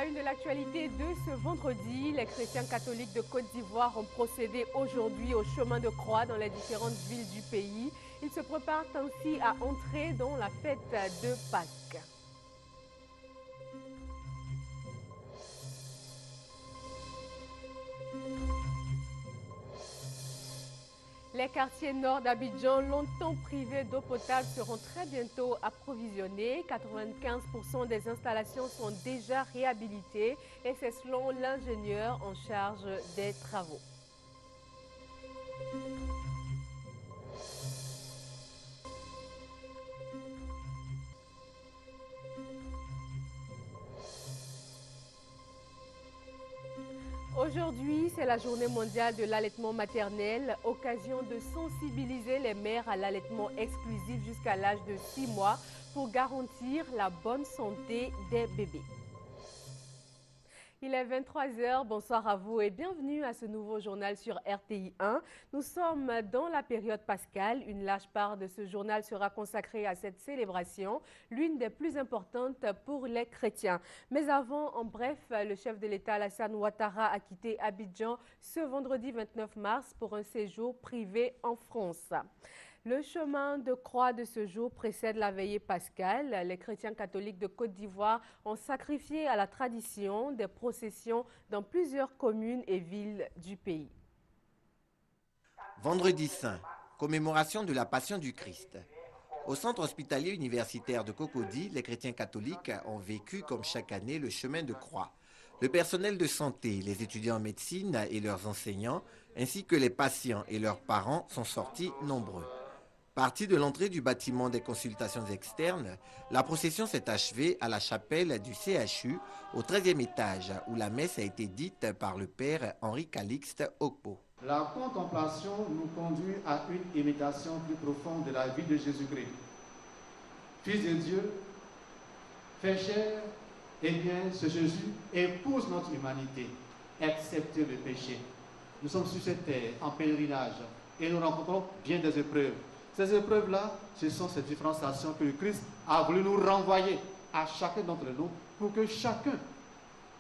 une de l'actualité de ce vendredi, les chrétiens catholiques de Côte d'Ivoire ont procédé aujourd'hui au chemin de croix dans les différentes villes du pays. Ils se préparent ainsi à entrer dans la fête de Pâques. Les quartiers nord d'Abidjan, longtemps privés d'eau potable, seront très bientôt approvisionnés. 95% des installations sont déjà réhabilitées et c'est selon l'ingénieur en charge des travaux. Aujourd'hui, c'est la journée mondiale de l'allaitement maternel, occasion de sensibiliser les mères à l'allaitement exclusif jusqu'à l'âge de 6 mois pour garantir la bonne santé des bébés. Il est 23 h, bonsoir à vous et bienvenue à ce nouveau journal sur RTI 1. Nous sommes dans la période pascale. Une large part de ce journal sera consacrée à cette célébration, l'une des plus importantes pour les chrétiens. Mais avant, en bref, le chef de l'État Alassane Ouattara a quitté Abidjan ce vendredi 29 mars pour un séjour privé en France. Le chemin de croix de ce jour précède la veillée pascale. Les chrétiens catholiques de Côte d'Ivoire ont sacrifié à la tradition des processions dans plusieurs communes et villes du pays. Vendredi saint, commémoration de la Passion du Christ. Au centre hospitalier universitaire de Cocody, les chrétiens catholiques ont vécu comme chaque année le chemin de croix. Le personnel de santé, les étudiants en médecine et leurs enseignants, ainsi que les patients et leurs parents sont sortis nombreux. Partie de l'entrée du bâtiment des consultations externes, la procession s'est achevée à la chapelle du CHU au 13e étage où la messe a été dite par le père Henri Calixte Okpo. La contemplation nous conduit à une imitation plus profonde de la vie de Jésus-Christ. Fils de Dieu, fait chair, eh bien ce Jésus épouse notre humanité, excepté le péché. Nous sommes sur cette terre en pèlerinage et nous rencontrons bien des épreuves. Ces épreuves-là, ce sont ces différenciations que le Christ a voulu nous renvoyer à chacun d'entre nous pour que chacun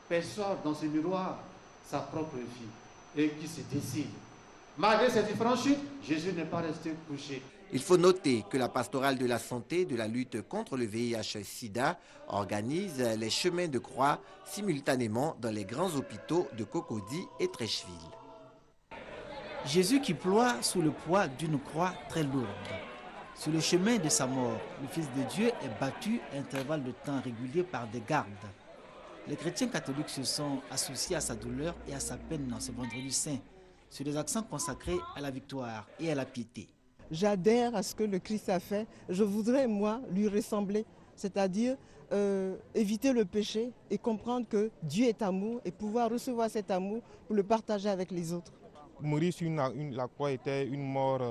perçoive dans ce miroir sa propre vie et qui se décide. Malgré ces différentes chutes, Jésus n'est pas resté couché. Il faut noter que la pastorale de la santé de la lutte contre le VIH-Sida organise les chemins de croix simultanément dans les grands hôpitaux de Cocody et Treichville. Jésus qui ploie sous le poids d'une croix très lourde. Sur le chemin de sa mort, le Fils de Dieu est battu à intervalles de temps réguliers par des gardes. Les chrétiens catholiques se sont associés à sa douleur et à sa peine dans ce vendredi saint, sur des accents consacrés à la victoire et à la piété. J'adhère à ce que le Christ a fait. Je voudrais, moi, lui ressembler, c'est-à-dire éviter le péché et comprendre que Dieu est amour et pouvoir recevoir cet amour pour le partager avec les autres. Mourir sur la croix était une mort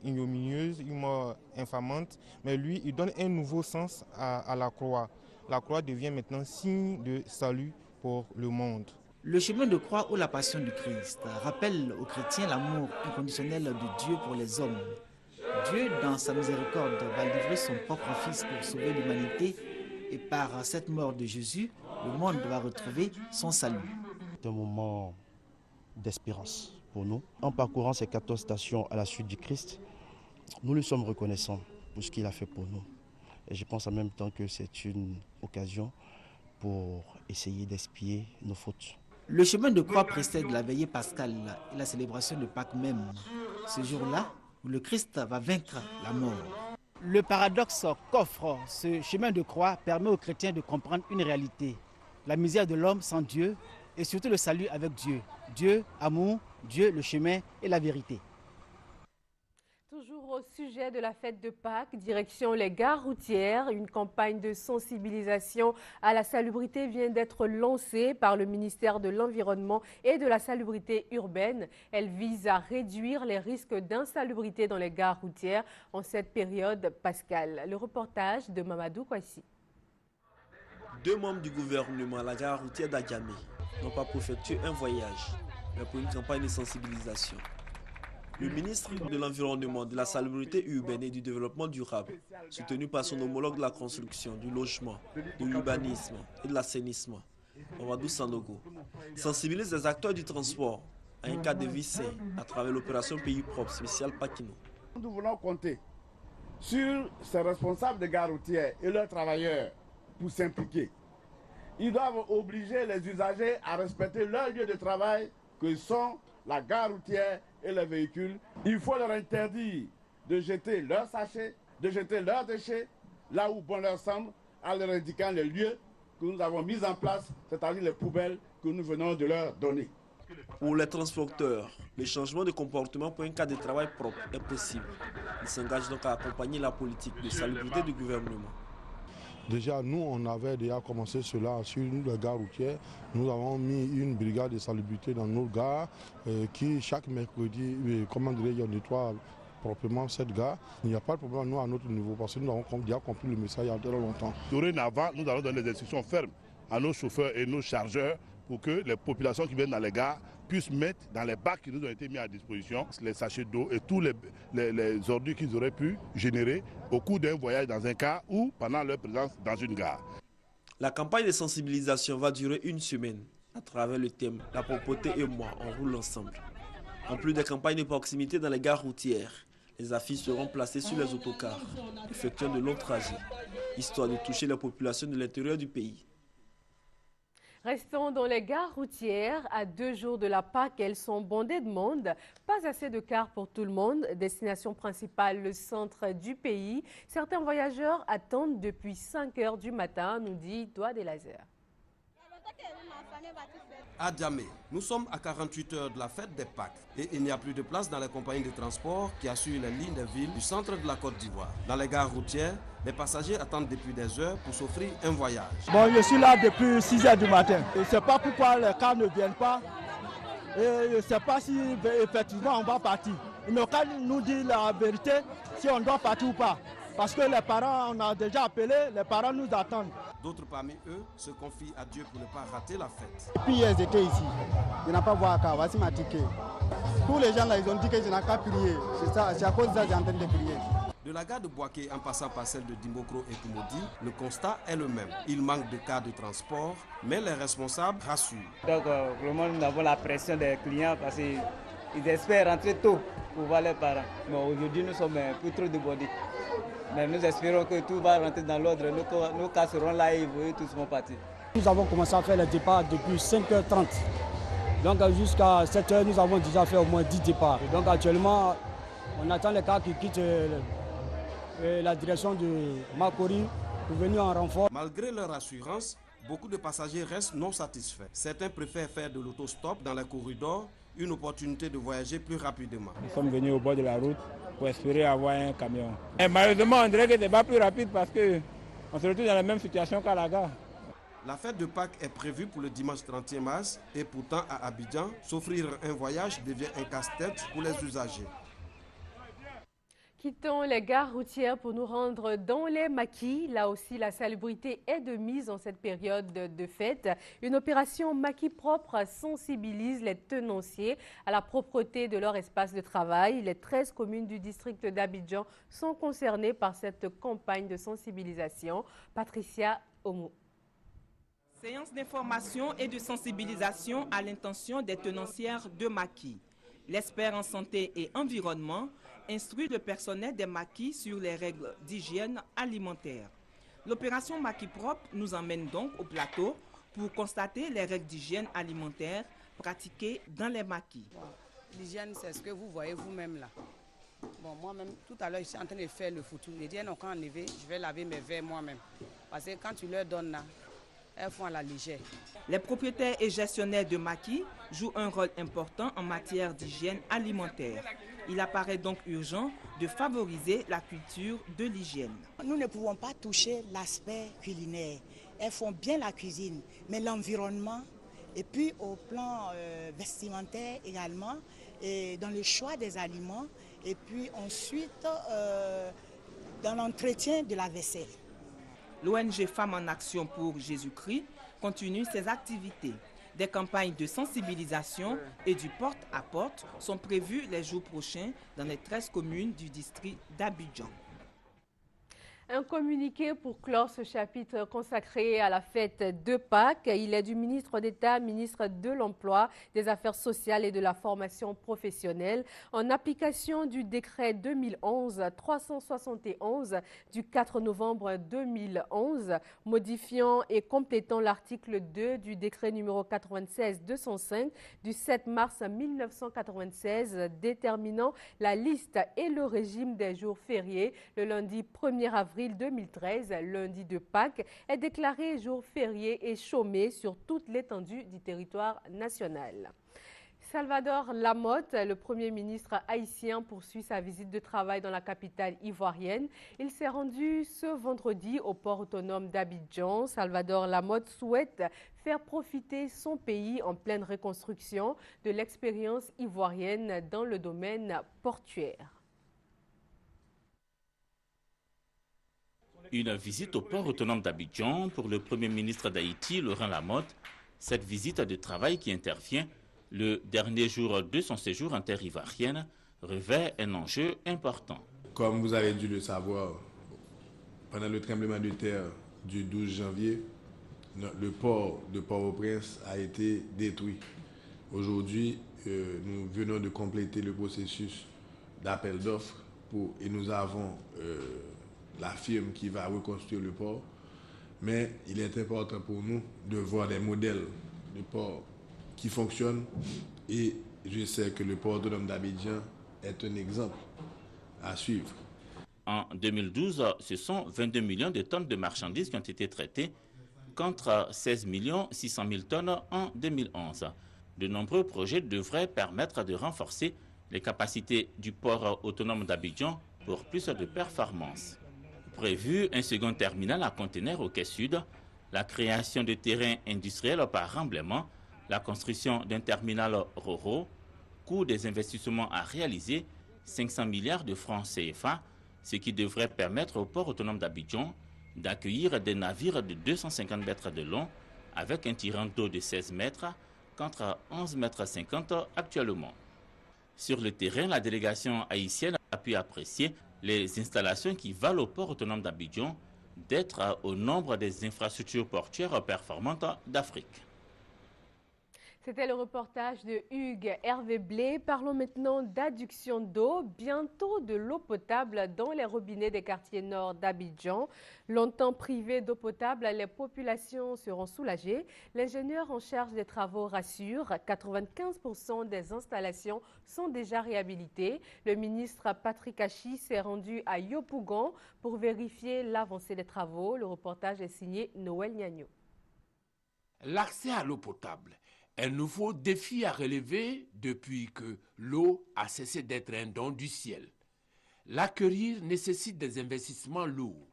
ignominieuse, une mort infamante, mais lui, il donne un nouveau sens à la croix. La croix devient maintenant signe de salut pour le monde. Le chemin de croix ou la passion du Christ rappelle aux chrétiens l'amour inconditionnel de Dieu pour les hommes. Dieu, dans sa miséricorde, va livrer son propre Fils pour sauver l'humanité et par cette mort de Jésus, le monde va retrouver son salut. C'est un moment d'espérance pour nous. En parcourant ces 14 stations à la suite du Christ, nous lui sommes reconnaissants pour ce qu'il a fait pour nous. Et je pense en même temps que c'est une occasion pour essayer d'expier nos fautes. Le chemin de croix précède la veillée pascale et la célébration de Pâques même. Ce jour-là, où le Christ va vaincre la mort. Le paradoxe qu'offre ce chemin de croix permet aux chrétiens de comprendre une réalité. La misère de l'homme sans Dieu et surtout le salut avec Dieu. Dieu, amour, Dieu, le chemin et la vérité. Toujours au sujet de la fête de Pâques, direction les gares routières, une campagne de sensibilisation à la salubrité vient d'être lancée par le ministère de l'Environnement et de la Salubrité urbaine. Elle vise à réduire les risques d'insalubrité dans les gares routières en cette période pascale. Le reportage de Mamadou Kouassi. Deux membres du gouvernement à la gare routière d'Adjamé n'ont pas effectué un voyage, mais pour une campagne de sensibilisation. Le ministre de l'Environnement, de la Salubrité urbaine et du Développement durable, soutenu par son homologue de la construction, du logement, de l'urbanisme et de l'assainissement, Mamadou Sanogo, sensibilise les acteurs du transport à un cadre de vie sain à travers l'opération Pays Propre spéciale Pakino. Nous voulons compter sur ces responsables de gares routières et leurs travailleurs pour s'impliquer. Ils doivent obliger les usagers à respecter leur lieu de travail que sont la gare routière et les véhicules. Il faut leur interdire de jeter leurs sachets, de jeter leurs déchets là où bon leur semble, en leur indiquant les lieux que nous avons mis en place, c'est-à-dire les poubelles que nous venons de leur donner. Pour les transporteurs, le changement de comportement pour un cadre de travail propre est possible. Ils s'engagent donc à accompagner la politique de salubrité du gouvernement. Déjà, nous, on avait déjà commencé cela sur les gares routières. Nous avons mis une brigade de salubrité dans nos gares qui, chaque mercredi, on nettoie proprement cette gare. Il n'y a pas de problème, nous, à notre niveau, parce que nous avons déjà compris le message il y a très longtemps. Dorénavant, nous allons donner des instructions fermes à nos chauffeurs et nos chargeurs pour que les populations qui viennent dans les gares puissent mettre dans les bacs qui nous ont été mis à disposition les sachets d'eau et tous les ordures qu'ils auraient pu générer au cours d'un voyage dans un car ou pendant leur présence dans une gare. La campagne de sensibilisation va durer une semaine à travers le thème « La propreté et moi, on roule ensemble ». En plus des campagnes de proximité dans les gares routières, les affiches seront placées sur les autocars, effectuant de longs trajets, histoire de toucher la population de l'intérieur du pays. Restons dans les gares routières. À 2 jours de la Pâques, elles sont bondées de monde. Pas assez de cars pour tout le monde. Destination principale, le centre du pays. Certains voyageurs attendent depuis 5 heures du matin, nous dit Doigt des Lasers. À Djamé, nous sommes à 48 heures de la fête des Pâques et il n'y a plus de place dans les compagnies de transport qui assurent les lignes des villes du centre de la Côte d'Ivoire. Dans les gares routières, les passagers attendent depuis des heures pour s'offrir un voyage. Bon, je suis là depuis 6 heures du matin. Je ne sais pas pourquoi les cars ne viennent pas et je ne sais pas si effectivement on va partir. Il ne qu'à nous dire la vérité si on doit partir ou pas. Parce que les parents, on a déjà appelé, les parents nous attendent. D'autres parmi eux se confient à Dieu pour ne pas rater la fête. Depuis hier, j'étais ici. Je n'ai pas voir qu'à voici ma ticket. Tous les gens là, ils ont dit que je n'ai qu'à prier. C'est à cause de ça que j'ai en train de prier. De la gare de Boaké en passant par celle de Dimbokro et Kumodi, le constat est le même. Il manque de cars de transport, mais les responsables rassurent. Donc vraiment, nous avons la pression des clients parce qu'ils espèrent rentrer tôt pour voir leurs parents. Mais aujourd'hui, nous sommes plus trop débordés. Mais nous espérons que tout va rentrer dans l'ordre. Nos cas seront là et vous tous vont partir. Nous avons commencé à faire les départs depuis 5h30. Donc jusqu'à 7h, nous avons déjà fait au moins 10 départs. Et donc actuellement, on attend les cars qui quittent la direction de Makori pour venir en renfort. Malgré leur assurance, beaucoup de passagers restent non satisfaits. Certains préfèrent faire de l'autostop dans les corridors, une opportunité de voyager plus rapidement. Nous sommes venus au bord de la route pour espérer avoir un camion. Et malheureusement, on dirait que ce n'est pas plus rapide parce qu'on se retrouve dans la même situation qu'à la gare. La fête de Pâques est prévue pour le dimanche 31 mars et pourtant à Abidjan, s'offrir un voyage devient un casse-tête pour les usagers. Quittons les gares routières pour nous rendre dans les maquis. Là aussi, la salubrité est de mise en cette période de fête. Une opération maquis propre sensibilise les tenanciers à la propreté de leur espace de travail. Les 13 communes du district d'Abidjan sont concernées par cette campagne de sensibilisation. Patricia Omo. Séance d'information et de sensibilisation à l'intention des tenancières de maquis. L'expert en santé et environnement instruit le personnel des maquis sur les règles d'hygiène alimentaire. L'opération Maquis Propre nous emmène donc au plateau pour constater les règles d'hygiène alimentaire pratiquées dans les maquis. L'hygiène, c'est ce que vous voyez vous-même là. Bon, moi-même, tout à l'heure, je suis en train de faire le foutu. Les diènes ont quand enlevé, je vais laver mes verres moi-même. Parce que quand tu leur donnes là, elles font à la légère. Les propriétaires et gestionnaires de maquis jouent un rôle important en matière d'hygiène alimentaire. Il apparaît donc urgent de favoriser la culture de l'hygiène. Nous ne pouvons pas toucher l'aspect culinaire. Elles font bien la cuisine, mais l'environnement, et puis au plan vestimentaire également, et dans le choix des aliments, et puis ensuite dans l'entretien de la vaisselle. L'ONG Femmes en Action pour Jésus-Christ continue ses activités. Des campagnes de sensibilisation et du porte-à-porte sont prévues les jours prochains dans les 13 communes du district d'Abidjan. Un communiqué pour clore ce chapitre consacré à la fête de Pâques. Il est du ministre d'État, ministre de l'Emploi, des Affaires sociales et de la formation professionnelle. En application du décret 2011-371 du 4 novembre 2011, modifiant et complétant l'article 2 du décret numéro 96-205 du 7 mars 1996, déterminant la liste et le régime des jours fériés, le lundi 1er avril 2013, lundi de Pâques, est déclaré jour férié et chômé sur toute l'étendue du territoire national. Salvador Lamotte, le Premier ministre haïtien, poursuit sa visite de travail dans la capitale ivoirienne. Il s'est rendu ce vendredi au port autonome d'Abidjan. Salvador Lamotte souhaite faire profiter son pays en pleine reconstruction de l'expérience ivoirienne dans le domaine portuaire. Une visite au port autonome d'Abidjan pour le Premier ministre d'Haïti, Laurent Lamotte. Cette visite de travail qui intervient le dernier jour de son séjour en terre ivoirienne revêt un enjeu important. Comme vous avez dû le savoir, pendant le tremblement de terre du 12 janvier, le port de Port-au-Prince a été détruit. Aujourd'hui, nous venons de compléter le processus d'appel d'offres et nous avons la firme qui va reconstruire le port. Mais il est important pour nous de voir des modèles de port qui fonctionnent et je sais que le port autonome d'Abidjan est un exemple à suivre. En 2012, ce sont 22 millions de tonnes de marchandises qui ont été traitées contre 16 600 000 tonnes en 2011. De nombreux projets devraient permettre de renforcer les capacités du port autonome d'Abidjan pour plus de performances. Prévu un second terminal à conteneurs au quai sud, la création de terrains industriels par remblaiement, la construction d'un terminal RoRo, coût des investissements à réaliser, 500 milliards de francs CFA, ce qui devrait permettre au port autonome d'Abidjan d'accueillir des navires de 250 mètres de long avec un tirant d'eau de 16 mètres contre 11,50 mètres actuellement. Sur le terrain, la délégation haïtienne a pu apprécier les installations qui valent au port autonome d'Abidjan d'être au nombre des infrastructures portuaires performantes d'Afrique. C'était le reportage de Hugues Hervé Blé. Parlons maintenant d'adduction d'eau. Bientôt de l'eau potable dans les robinets des quartiers nord d'Abidjan. Longtemps privés d'eau potable, les populations seront soulagées. L'ingénieur en charge des travaux rassure, 95% des installations sont déjà réhabilitées. Le ministre Patrick Achi s'est rendu à Yopougon pour vérifier l'avancée des travaux. Le reportage est signé Noël Niagno. L'accès à l'eau potable. Un nouveau défi à relever depuis que l'eau a cessé d'être un don du ciel. L'acquérir nécessite des investissements lourds.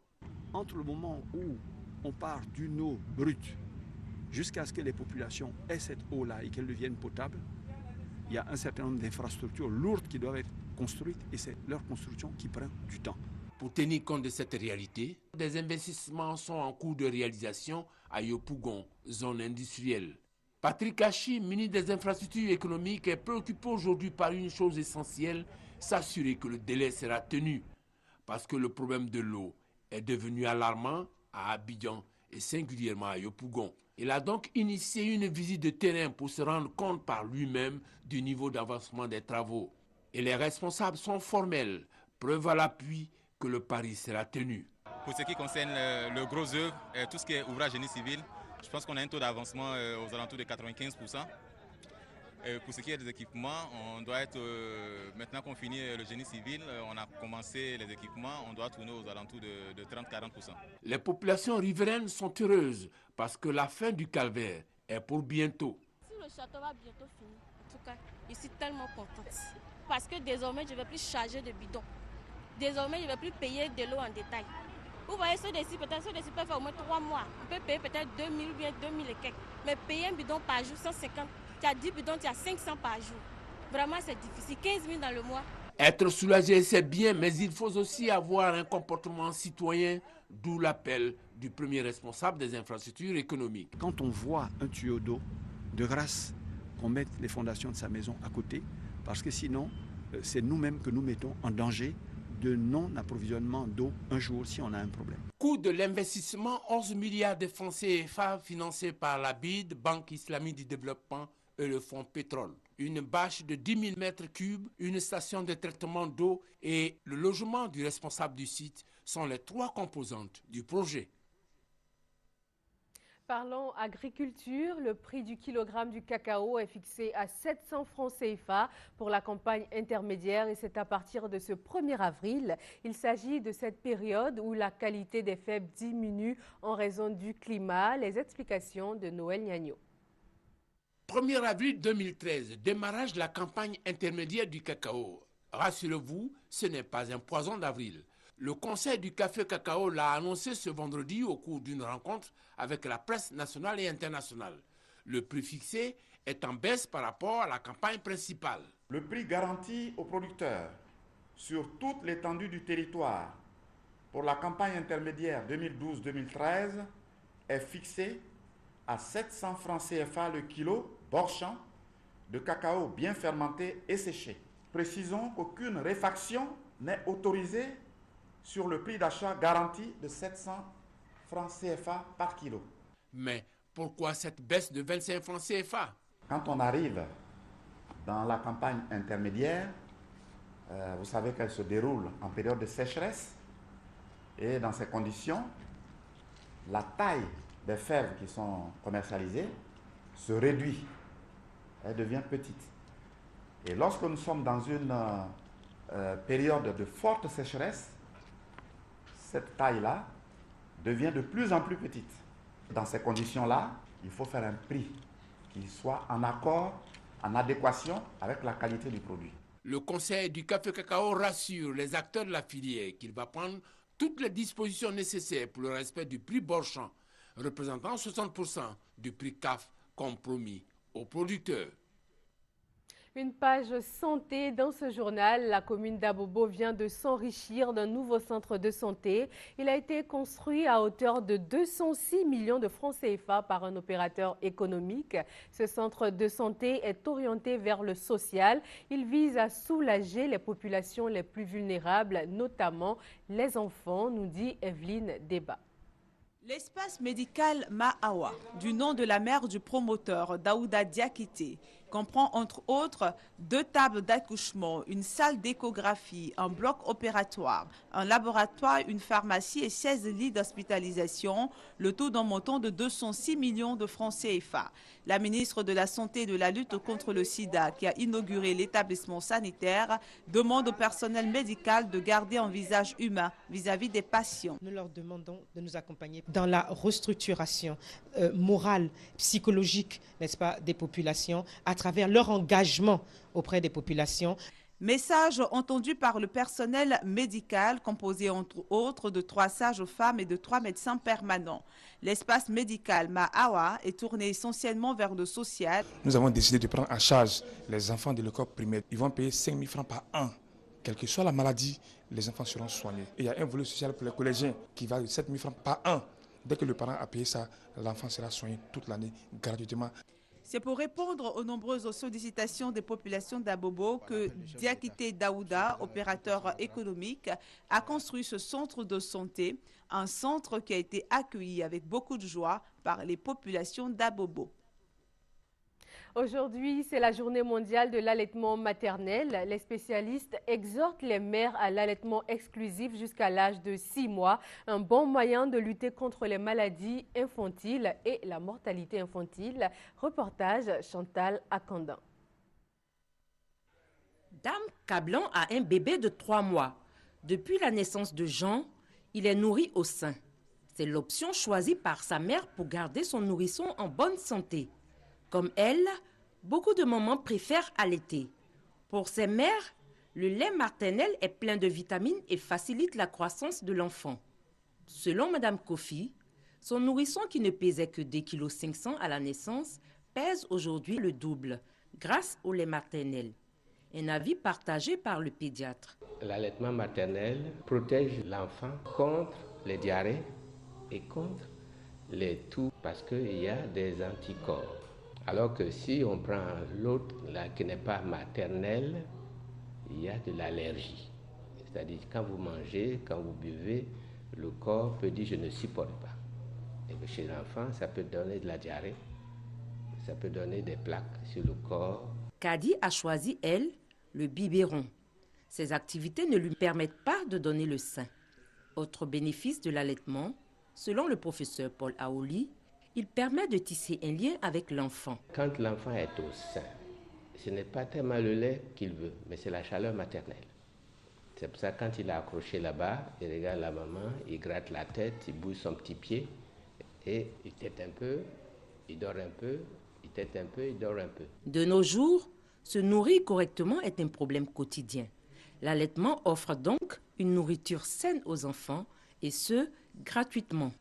Entre le moment où on part d'une eau brute jusqu'à ce que les populations aient cette eau-là et qu'elle devienne potable, il y a un certain nombre d'infrastructures lourdes qui doivent être construites et c'est leur construction qui prend du temps. Pour tenir compte de cette réalité, des investissements sont en cours de réalisation à Yopougon, zone industrielle. Patrick Achi, ministre des Infrastructures économiques, est préoccupé aujourd'hui par une chose essentielle, s'assurer que le délai sera tenu. Parce que le problème de l'eau est devenu alarmant à Abidjan et singulièrement à Yopougon. Il a donc initié une visite de terrain pour se rendre compte par lui-même du niveau d'avancement des travaux. Et les responsables sont formels, preuve à l'appui que le pari sera tenu. Pour ce qui concerne le gros œuvre, tout ce qui est ouvrage génie civil, je pense qu'on a un taux d'avancement aux alentours de 95%. Pour ce qui est des équipements, on doit être, maintenant qu'on finit le génie civil, on a commencé les équipements, on doit tourner aux alentours de 30-40%. Les populations riveraines sont heureuses parce que la fin du calvaire est pour bientôt. Si le château va bientôt finir, en tout cas, je suis tellement contente. Parce que désormais, je ne vais plus charger de bidons. Désormais, je ne vais plus payer de l'eau en détail. Vous voyez, ceux d'ici peuvent faire au moins 3 mois. On peut payer peut-être 2000 ou bien 2000 et quelques. Mais payer un bidon par jour, 150, tu as 10 bidons, tu as 500 par jour. Vraiment, c'est difficile. 15 000 dans le mois. Être soulagé, c'est bien, mais il faut aussi avoir un comportement citoyen, d'où l'appel du premier responsable des infrastructures économiques. Quand on voit un tuyau d'eau, de grâce qu'on mette les fondations de sa maison à côté, parce que sinon, c'est nous-mêmes que nous mettons en danger de non-approvisionnement d'eau un jour si on a un problème. Coût de l'investissement, 11 milliards de francs CFA financés par la BID, Banque islamique du développement et le fonds pétrole. Une bâche de 10 000 mètres cubes, une station de traitement d'eau et le logement du responsable du site sont les 3 composantes du projet. Parlons agriculture, le prix du kilogramme du cacao est fixé à 700 francs CFA pour la campagne intermédiaire et c'est à partir de ce 1er avril. Il s'agit de cette période où la qualité des fèves diminue en raison du climat. Les explications de Noël Gnagno. 1er avril 2013, démarrage de la campagne intermédiaire du cacao. Rassurez-vous, ce n'est pas un poison d'avril. Le Conseil du café cacao l'a annoncé ce vendredi au cours d'une rencontre avec la presse nationale et internationale. Le prix fixé est en baisse par rapport à la campagne principale. Le prix garanti aux producteurs sur toute l'étendue du territoire pour la campagne intermédiaire 2012-2013 est fixé à 700 francs CFA le kilo bord-champ de cacao bien fermenté et séché. Précisons qu'aucune réfaction n'est autorisée sur le prix d'achat garanti de 700 francs CFA par kilo. Mais pourquoi cette baisse de 25 francs CFA? Quand on arrive dans la campagne intermédiaire, vous savez qu'elle se déroule en période de sécheresse et dans ces conditions, la taille des fèves qui sont commercialisées se réduit, elle devient petite. Et lorsque nous sommes dans une période de forte sécheresse, cette taille-là devient de plus en plus petite. Dans ces conditions-là, il faut faire un prix qui soit en accord, en adéquation avec la qualité du produit. Le Conseil du café cacao rassure les acteurs de la filière qu'il va prendre toutes les dispositions nécessaires pour le respect du prix bord-champ, représentant 60% du prix CAF compromis aux producteurs. Une page santé dans ce journal. La commune d'Abobo vient de s'enrichir d'un nouveau centre de santé. Il a été construit à hauteur de 206 millions de francs CFA par un opérateur économique. Ce centre de santé est orienté vers le social. Il vise à soulager les populations les plus vulnérables, notamment les enfants, nous dit Evelyne Débat. L'espace médical Ma'awa, du nom de la mère du promoteur Daouda Diakité, comprend entre autres 2 tables d'accouchement, une salle d'échographie, un bloc opératoire, un laboratoire, une pharmacie et 16 lits d'hospitalisation, le tout d'un montant de 206 millions de francs CFA. La ministre de la Santé et de la lutte contre le sida, qui a inauguré l'établissement sanitaire, demande au personnel médical de garder un visage humain vis-à-vis des patients. Nous leur demandons de nous accompagner dans la restructuration morale, psychologique, n'est-ce pas, des populations, à travers leur engagement auprès des populations. Message entendu par le personnel médical, composé entre autres de 3 sages-femmes et de 3 médecins permanents. L'espace médical Ma'awa est tourné essentiellement vers le social. Nous avons décidé de prendre en charge les enfants de l'école primaire. Ils vont payer 5 000 francs par an. Quelle que soit la maladie, les enfants seront soignés. Et il y a un volet social pour les collégiens qui va de 7 000 francs par an. Dès que le parent a payé ça, l'enfant sera soigné toute l'année gratuitement. C'est pour répondre aux nombreuses sollicitations des populations d'Abobo que Diakité Daouda, opérateur économique, a construit ce centre de santé, un centre qui a été accueilli avec beaucoup de joie par les populations d'Abobo. Aujourd'hui, c'est la journée mondiale de l'allaitement maternel. Les spécialistes exhortent les mères à l'allaitement exclusif jusqu'à l'âge de 6 mois, un bon moyen de lutter contre les maladies infantiles et la mortalité infantile. Reportage Chantal Akandan. Dame Cablan a un bébé de 3 mois. Depuis la naissance de Jean, il est nourri au sein. C'est l'option choisie par sa mère pour garder son nourrisson en bonne santé. Comme elle, beaucoup de mamans préfèrent allaiter. Pour ces mères, le lait maternel est plein de vitamines et facilite la croissance de l'enfant. Selon Mme Kofi, son nourrisson qui ne pesait que 2,5 kg à la naissance pèse aujourd'hui le double grâce au lait maternel. Un avis partagé par le pédiatre. L'allaitement maternel protège l'enfant contre les diarrhées et contre les toux parce qu'il y a des anticorps. Alors que si on prend l'autre qui n'est pas maternel, il y a de l'allergie. C'est-à-dire quand vous mangez, quand vous buvez, le corps peut dire je ne supporte pas. Et chez l'enfant, ça peut donner de la diarrhée, ça peut donner des plaques sur le corps. Kadi a choisi, elle, le biberon. Ces activités ne lui permettent pas de donner le sein. Autre bénéfice de l'allaitement, selon le professeur Paul Aoli, il permet de tisser un lien avec l'enfant. Quand l'enfant est au sein, ce n'est pas tellement le lait qu'il veut, mais c'est la chaleur maternelle. C'est pour ça que quand il est accroché là-bas, il regarde la maman, il gratte la tête, il bouge son petit pied et il tète un peu, il dort un peu, il tète un peu, il dort un peu. De nos jours, se nourrir correctement est un problème quotidien. L'allaitement offre donc une nourriture saine aux enfants et ce, gratuitement.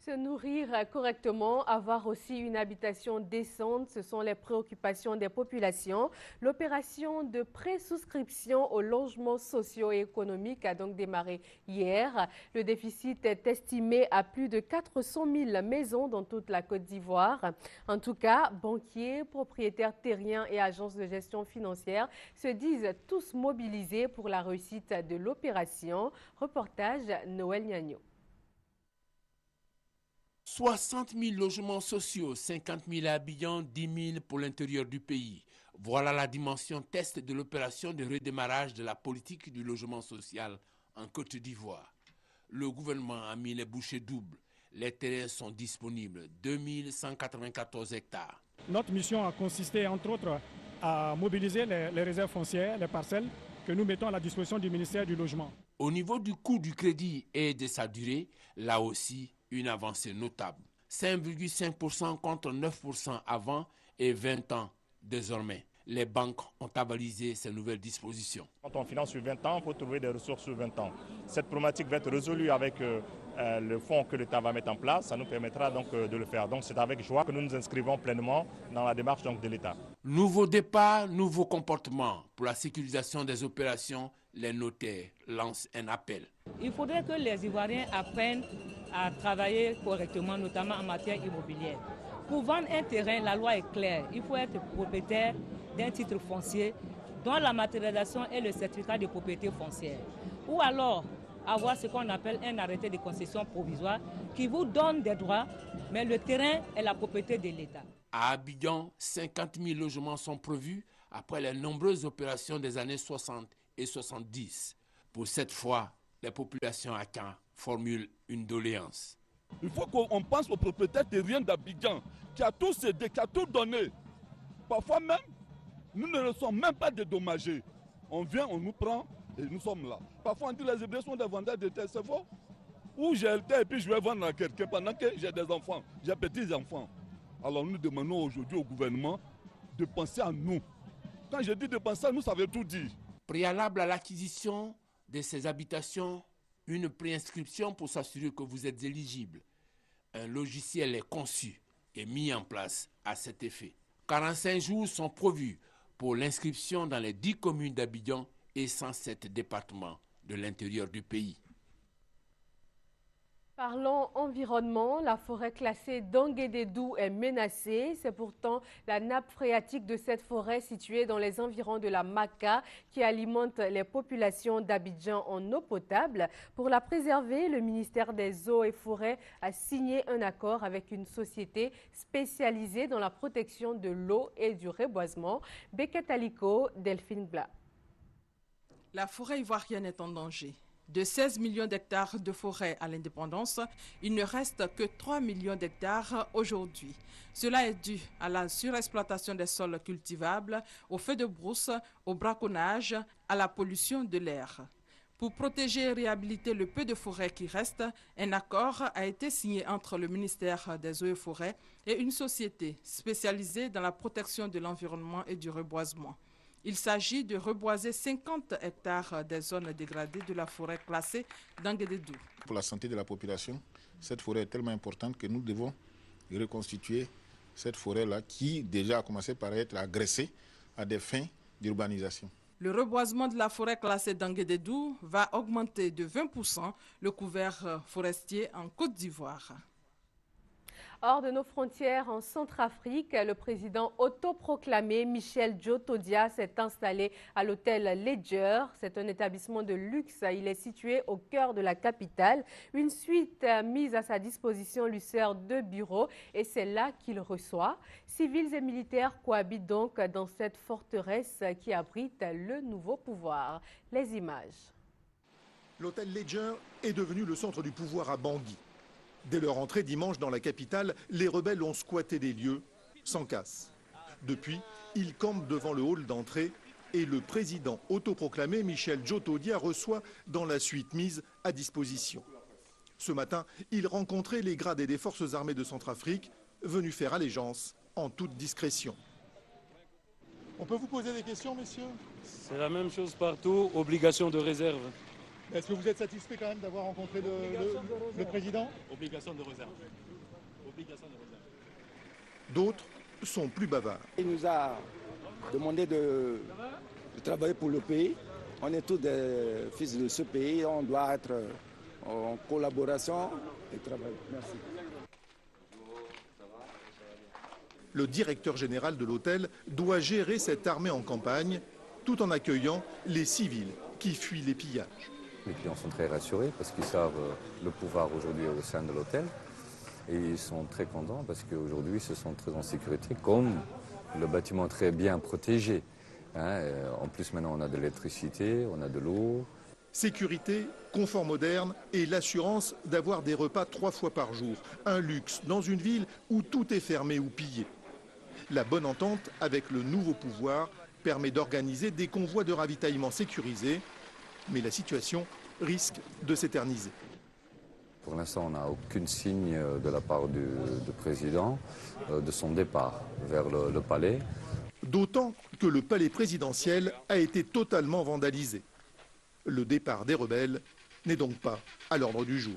Se nourrir correctement, avoir aussi une habitation décente, ce sont les préoccupations des populations. L'opération de pré-souscription aux logements sociaux et économiques a donc démarré hier. Le déficit est estimé à plus de 400 000 maisons dans toute la Côte d'Ivoire. En tout cas, banquiers, propriétaires terriens et agences de gestion financière se disent tous mobilisés pour la réussite de l'opération. Reportage Noël Niagno. 60 000 logements sociaux, 50 000 à Abidjan, 10 000 pour l'intérieur du pays. Voilà la dimension test de l'opération de redémarrage de la politique du logement social en Côte d'Ivoire. Le gouvernement a mis les bouchées doubles. Les terrains sont disponibles, 2194 hectares. Notre mission a consisté, entre autres, à mobiliser les réserves foncières, les parcelles que nous mettons à la disposition du ministère du Logement. Au niveau du coût du crédit et de sa durée, là aussi, une avancée notable. 5,5% contre 9% avant et 20 ans désormais. Les banques ont avalisé ces nouvelles dispositions. Quand on finance sur 20 ans, il faut trouver des ressources sur 20 ans. Cette problématique va être résolue avec le fonds que l'État va mettre en place. Ça nous permettra donc de le faire. Donc c'est avec joie que nous nous inscrivons pleinement dans la démarche donc, de l'État. Nouveau départ, nouveau comportement. Pour la sécurisation des opérations, les notaires lancent un appel. Il faudrait que les Ivoiriens apprennent à travailler correctement, notamment en matière immobilière. Pour vendre un terrain, la loi est claire. Il faut être propriétaire d'un titre foncier dont la matérialisation est le certificat de propriété foncière. Ou alors avoir ce qu'on appelle un arrêté de concession provisoire qui vous donne des droits, mais le terrain est la propriété de l'État. À Abidjan, 50 000 logements sont prévus après les nombreuses opérations des années 60 et 70. Pour cette fois, les populations à Caen formulent une doléance. Il faut qu'on pense aux propriétaires terriens d'Abidjan qui a tout cédé, qui a tout donné. Parfois même, nous ne le sommes même pas dédommagés. On vient, on nous prend et nous sommes là. Parfois on dit les Hébreux sont des vendeurs de terre, c'est faux. Ou j'ai le terre et puis je vais vendre à quelqu'un pendant que j'ai des enfants, j'ai petits enfants. Alors nous demandons aujourd'hui au gouvernement de penser à nous. Quand je dis de penser à nous, ça veut tout dire. Préalable à l'acquisition de ces habitations, une préinscription pour s'assurer que vous êtes éligible. Un logiciel est conçu et mis en place à cet effet. 45 jours sont prévus pour l'inscription dans les 10 communes d'Abidjan et 107 départements de l'intérieur du pays. Parlons environnement, la forêt classée d'Anguédédou est menacée. C'est pourtant la nappe phréatique de cette forêt située dans les environs de la Maka qui alimente les populations d'Abidjan en eau potable. Pour la préserver, le ministère des Eaux et Forêts a signé un accord avec une société spécialisée dans la protection de l'eau et du reboisement. Beket Aliko, Delphine Bla. La forêt ivoirienne est en danger. De 16 millions d'hectares de forêt à l'indépendance, il ne reste que 3 millions d'hectares aujourd'hui. Cela est dû à la surexploitation des sols cultivables, aux feux de brousse, au braconnage, à la pollution de l'air. Pour protéger et réhabiliter le peu de forêt qui reste, un accord a été signé entre le ministère des Eaux et Forêts et une société spécialisée dans la protection de l'environnement et du reboisement. Il s'agit de reboiser 50 hectares des zones dégradées de la forêt classée d'Anguédédou. Pour la santé de la population, cette forêt est tellement importante que nous devons reconstituer cette forêt-là qui déjà a commencé par être agressée à des fins d'urbanisation. Le reboisement de la forêt classée d'Anguédédou va augmenter de 20% le couvert forestier en Côte d'Ivoire. Hors de nos frontières, en Centrafrique, le président autoproclamé Michel Djotodia s'est installé à l'hôtel Ledger. C'est un établissement de luxe. Il est situé au cœur de la capitale. Une suite mise à sa disposition lui sert de bureau et c'est là qu'il reçoit. Civils et militaires cohabitent donc dans cette forteresse qui abrite le nouveau pouvoir. Les images. L'hôtel Ledger est devenu le centre du pouvoir à Bangui. Dès leur entrée dimanche dans la capitale, les rebelles ont squatté des lieux sans casse. Depuis, ils campent devant le hall d'entrée et le président autoproclamé Michel Djotodia reçoit dans la suite mise à disposition. Ce matin, il rencontrait les gradés des forces armées de Centrafrique venus faire allégeance en toute discrétion. On peut vous poser des questions, messieurs? C'est la même chose partout, obligation de réserve. Est-ce que vous êtes satisfait quand même d'avoir rencontré le président? Obligation de réserve. Obligation de réserve. D'autres sont plus bavards. Il nous a demandé de travailler pour le pays. On est tous des fils de ce pays, on doit être en collaboration et travailler. Merci. Le directeur général de l'hôtel doit gérer cette armée en campagne tout en accueillant les civils qui fuient les pillages. Les clients sont très rassurés parce qu'ils savent le pouvoir aujourd'hui au sein de l'hôtel et ils sont très contents parce qu'aujourd'hui ils se sentent très en sécurité comme le bâtiment est très bien protégé. En plus maintenant on a de l'électricité, on a de l'eau. Sécurité, confort moderne et l'assurance d'avoir des repas 3 fois par jour. Un luxe dans une ville où tout est fermé ou pillé. La bonne entente avec le nouveau pouvoir permet d'organiser des convois de ravitaillement sécurisés. Mais la situation risque de s'éterniser. Pour l'instant, on n'a aucun signe de la part du président de son départ vers le palais. D'autant que le palais présidentiel a été totalement vandalisé. Le départ des rebelles n'est donc pas à l'ordre du jour.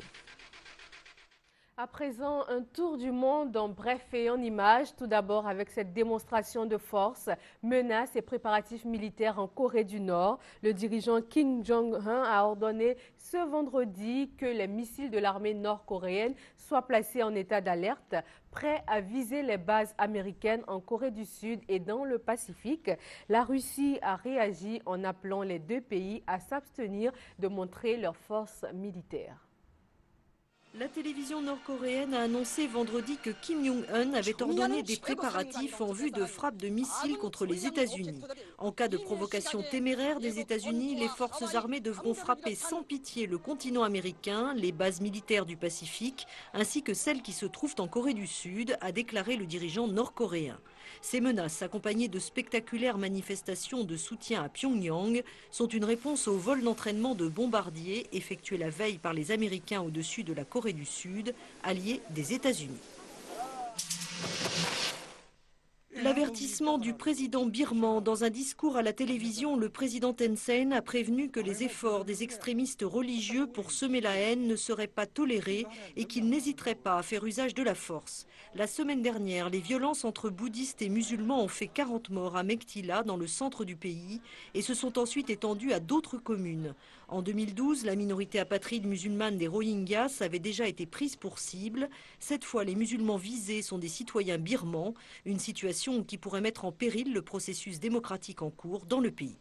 À présent, un tour du monde en bref et en images. Tout d'abord avec cette démonstration de force, menaces et préparatifs militaires en Corée du Nord. Le dirigeant Kim Jong-un a ordonné ce vendredi que les missiles de l'armée nord-coréenne soient placés en état d'alerte, prêts à viser les bases américaines en Corée du Sud et dans le Pacifique. La Russie a réagi en appelant les deux pays à s'abstenir de montrer leur force militaire. La télévision nord-coréenne a annoncé vendredi que Kim Jong-un avait ordonné des préparatifs en vue de frappes de missiles contre les États-Unis. En cas de provocation téméraire des États-Unis, les forces armées devront frapper sans pitié le continent américain, les bases militaires du Pacifique, ainsi que celles qui se trouvent en Corée du Sud, a déclaré le dirigeant nord-coréen. Ces menaces, accompagnées de spectaculaires manifestations de soutien à Pyongyang, sont une réponse au vol d'entraînement de bombardiers effectué la veille par les Américains au-dessus de la Corée du Sud, alliés des États-Unis. L'avertissement du président birman. Dans un discours à la télévision, le président Thein Sein a prévenu que les efforts des extrémistes religieux pour semer la haine ne seraient pas tolérés et qu'ils n'hésiteraient pas à faire usage de la force. La semaine dernière, les violences entre bouddhistes et musulmans ont fait 40 morts à Meiktila, dans le centre du pays, et se sont ensuite étendues à d'autres communes. En 2012, la minorité apatride musulmane des Rohingyas avait déjà été prise pour cible. Cette fois, les musulmans visés sont des citoyens birmans, une situation qui pourrait mettre en péril le processus démocratique en cours dans le pays.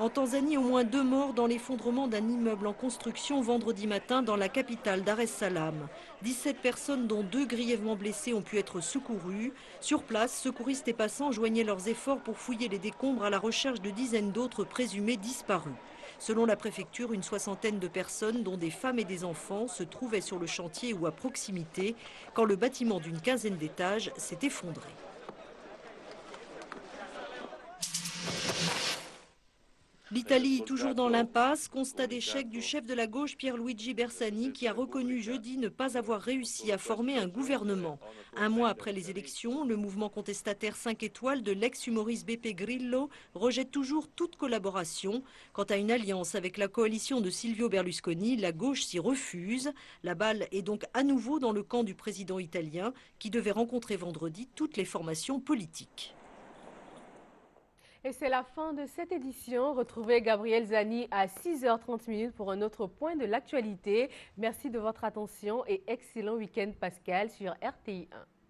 En Tanzanie, au moins 2 morts dans l'effondrement d'un immeuble en construction vendredi matin dans la capitale Dar es Salaam. 17 personnes, dont 2 grièvement blessées, ont pu être secourues. Sur place, secouristes et passants joignaient leurs efforts pour fouiller les décombres à la recherche de dizaines d'autres présumés disparus. Selon la préfecture, une 60aine de personnes, dont des femmes et des enfants, se trouvaient sur le chantier ou à proximité quand le bâtiment d'une 15aine d'étages s'est effondré. L'Italie, toujours dans l'impasse, constat d'échec du chef de la gauche Pierluigi Bersani qui a reconnu jeudi ne pas avoir réussi à former un gouvernement. Un mois après les élections, le mouvement contestataire 5 étoiles de l'ex-humoriste Beppe Grillo rejette toujours toute collaboration. Quant à une alliance avec la coalition de Silvio Berlusconi, la gauche s'y refuse. La balle est donc à nouveau dans le camp du président italien qui devait rencontrer vendredi toutes les formations politiques. Et c'est la fin de cette édition. Retrouvez Gabriel Zani à 6h30 pour un autre point de l'actualité. Merci de votre attention et excellent week-end Pascal sur RTI 1.